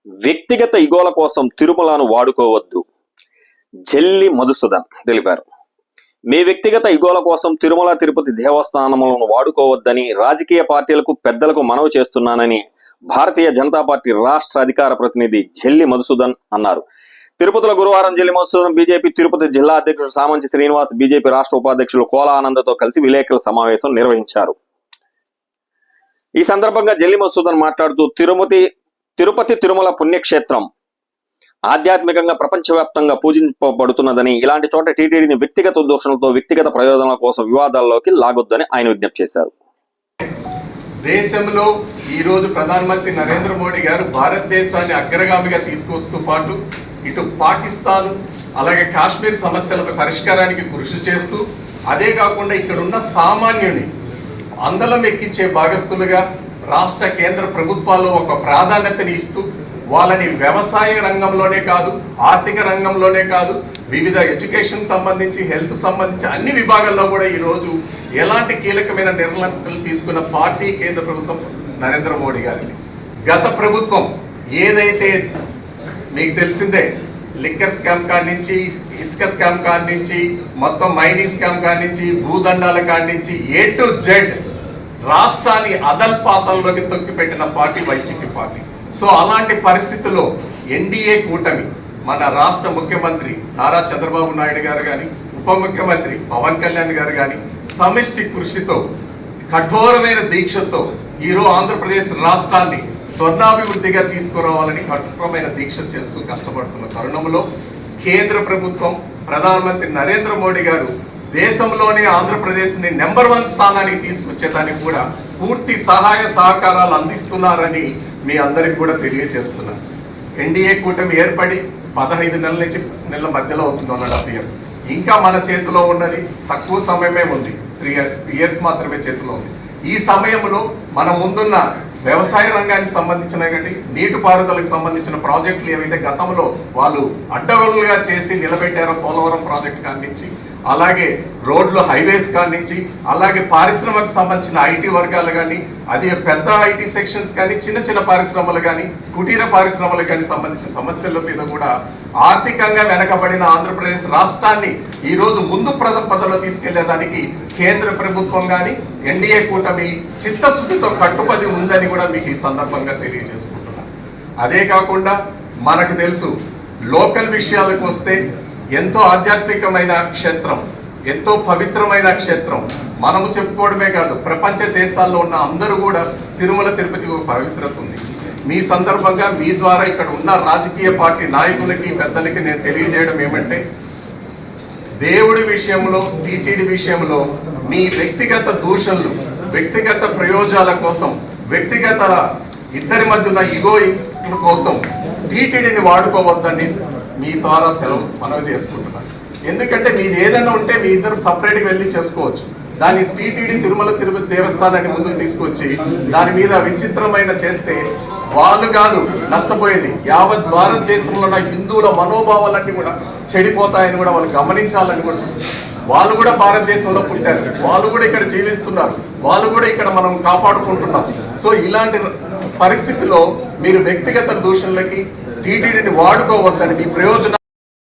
వ్యక్తిగత ఇగోల కోసం తిరుమలను వాడుకోవద్దు. జల్లి మధుసూదన్ తెలిపారు. మీ వ్యక్తిగత ఇగోల కోసం తిరుమల తిరుపతి దేవస్థానములను వాడుకోవద్దని రాజకీయ పార్టీలకు పెద్దలకు మనవి చేస్తున్నానని భారతీయ జనతా పార్టీ రాష్ట్ర అధికార ప్రతినిధి జల్లి మధుసూదన్ అన్నారు. తిరుపతిలో గురువారం జల్లి మధుసూదన్ బీజేపీ తిరుపతి జిల్లా అధ్యక్షుడు సామంచి శ్రీనివాస్, బీజేపీ రాష్ట్ర ఉపాధ్యక్షులు కోలా ఆనందతో కలిసి విలేకరుల సమావేశం నిర్వహించారు. ఈ సందర్భంగా జల్లి మధుసూదన్ మాట్లాడుతూ తిరుపతి తిరుమల పుణ్యక్షేత్రం ఆధ్యాత్మికంగా ప్రపంచవ్యాప్తంగా పూజింపబడుతున్నదని, ఇలాంటి చోట టీటీడీని వ్యక్తిగత దూషణలతో వ్యక్తిగత ప్రయోజనాల కోసం వివాదాల్లోకి లాగొద్దని ఆయన విజ్ఞప్తి చేశారు. దేశంలో ఈ రోజు ప్రధానమంత్రి నరేంద్ర మోడీ గారు భారతదేశాన్ని అగ్రగామిగా తీసుకొస్తూ పాటు ఇటు పాకిస్తాన్ అలాగే కాశ్మీర్ సమస్యల పరిష్కారానికి కృషి చేస్తూ, అదే కాకుండా ఇక్కడ ఉన్న సామాన్యుని అందలం ఎక్కించే భాగస్థులుగా రాష్ట్ర కేంద్ర ప్రభుత్వాల్లో ఒక ప్రాధాన్యతని ఇస్తూ వాళ్ళని వ్యవసాయ రంగంలోనే కాదు, ఆర్థిక రంగంలోనే కాదు, వివిధ ఎడ్యుకేషన్ సంబంధించి, హెల్త్ సంబంధించి అన్ని విభాగాల్లో కూడా ఈరోజు ఎలాంటి కీలకమైన నిర్ణయాలు తీసుకున్న పార్టీ కేంద్ర ప్రభుత్వం నరేంద్ర మోడీ గారిని. గత ప్రభుత్వం ఏదైతే మీకు తెలిసిందే, లిక్కర్ స్కామ్ కాడి నుంచి, ఇసుక స్కామ్ కాడి నుంచి, మొత్తం మైనింగ్ స్కామ్ కాడి నుంచి, భూదండాల కాడి నుంచి A to Z రాష్ట్రాన్ని అదల్పాతంలోకి తొక్కిపెట్టిన పార్టీ వైసీపీ పార్టీ. సో అలాంటి పరిస్థితుల్లో ఎన్డీఏ కూటమి, మన రాష్ట్ర ముఖ్యమంత్రి నారా చంద్రబాబు నాయుడు గారు కానీ, ఉప ముఖ్యమంత్రి పవన్ కళ్యాణ్ గారు కానీ సమిష్టి కృషితో, కఠోరమైన దీక్షతో ఈరోజు ఆంధ్రప్రదేశ్ రాష్ట్రాన్ని స్వర్ణాభివృద్ధిగా తీసుకురావాలని కఠోరమైన దీక్ష చేస్తూ కష్టపడుతున్న తరుణంలో కేంద్ర ప్రభుత్వం, ప్రధానమంత్రి నరేంద్ర మోడీ గారు దేశంలోనే ఆంధ్రప్రదేశ్ని నెంబర్ 1 స్థానానికి తీసుకొచ్చేదానికి కూడా పూర్తి సహాయ సహకారాలు అందిస్తున్నారని మీ అందరికి కూడా తెలియజేస్తున్నారు. ఎన్డీఏ కూటమి ఏర్పడి 15 నెలల నుంచి నెలల మధ్యలో అవుతుంది, 1.5 year. ఇంకా మన చేతిలో ఉన్నది తక్కువ సమయమే ఉంది, 3 years మాత్రమే చేతిలో ఉంది. ఈ సమయంలో మన ముందున్న వ్యవసాయ రంగానికి సంబంధించిన కానీ, నీటిపారుదలకు సంబంధించిన ప్రాజెక్టులు ఏవైతే గతంలో వాళ్ళు అడ్డగోలుగా చేసి నిలబెట్టారో, పోలవరం ప్రాజెక్ట్ కానించి, అలాగే రోడ్లు హైవేస్ కానించి, అలాగే పారిశ్రమకు సంబంధించిన ఐటీ వర్గాలు కానీ, అది పెద్ద ఐటీ సెక్షన్స్ కానీ, చిన్న చిన్న పరిశ్రమలు కానీ, కుటీర పరిశ్రమలు కానీ సంబంధించిన సమస్యల మీద కూడా ఆర్థికంగా వెనకబడిన ఆంధ్రప్రదేశ్ రాష్ట్రాన్ని ఈరోజు ముందు పదవిలో తీసుకెళ్లేదానికి కేంద్ర ప్రభుత్వం కానీ, ఎన్డీఏ కూటమి చిత్తశుద్ధితో కట్టుబడి ఉందని కూడా మీకు ఈ సందర్భంగా తెలియజేసుకుంటున్నాను. అదే కాకుండా మనకు తెలుసు, లోకల్ విషయాలకు వస్తే ఎంతో ఆధ్యాత్మికమైన క్షేత్రం, ఎంతో పవిత్రమైన క్షేత్రం. మనము చెప్పుకోవడమే కాదు, ప్రపంచ దేశాల్లో ఉన్న అందరూ కూడా తిరుమల తిరుపతికి ఒక పవిత్రత ఉంది. మీ సందర్భంగా మీ ద్వారా ఇక్కడ ఉన్న రాజకీయ పార్టీ నాయకులకి, పెద్దలకి నేను తెలియజేయడం ఏమంటే, దేవుడి విషయంలో, టీటీడీ విషయంలో మీ వ్యక్తిగత దూషణలు, వ్యక్తిగత ప్రయోజనాల కోసం, వ్యక్తిగత ఇద్దరి మధ్య ఉన్న ఈగో కోసం టీటీడీని వాడుకోవద్దని మీ ద్వారా మనవి చేసుకుంటున్నాను. ఎందుకంటే మీది ఏదైనా ఉంటే మీ ఇద్దరు సపరేట్గా వెళ్ళి చేసుకోవచ్చు. దాన్ని టీటీడీ తిరుమల తిరుపతి దేవస్థానాన్ని ముందుకు తీసుకొచ్చి దాని మీద విచిత్రమైన చేస్తే వాళ్ళు కాదు నష్టపోయేది, యావత్ భారతదేశంలో ఉన్న హిందువుల మనోభావాలన్నీ కూడా చెడిపోతాయని కూడా వాళ్ళు గమనించాలని కూడా చూస్తారు. వాళ్ళు కూడా భారతదేశంలో పుట్టారు, వాళ్ళు కూడా ఇక్కడ జీవిస్తున్నారు, వాళ్ళు కూడా ఇక్కడ మనం కాపాడుకుంటున్నాం. సో ఇలాంటి పరిస్థితిలో మీరు వ్యక్తిగత దూషణలకి టీటీడీని వాడుకోవద్దని, మీ ప్రయోజనం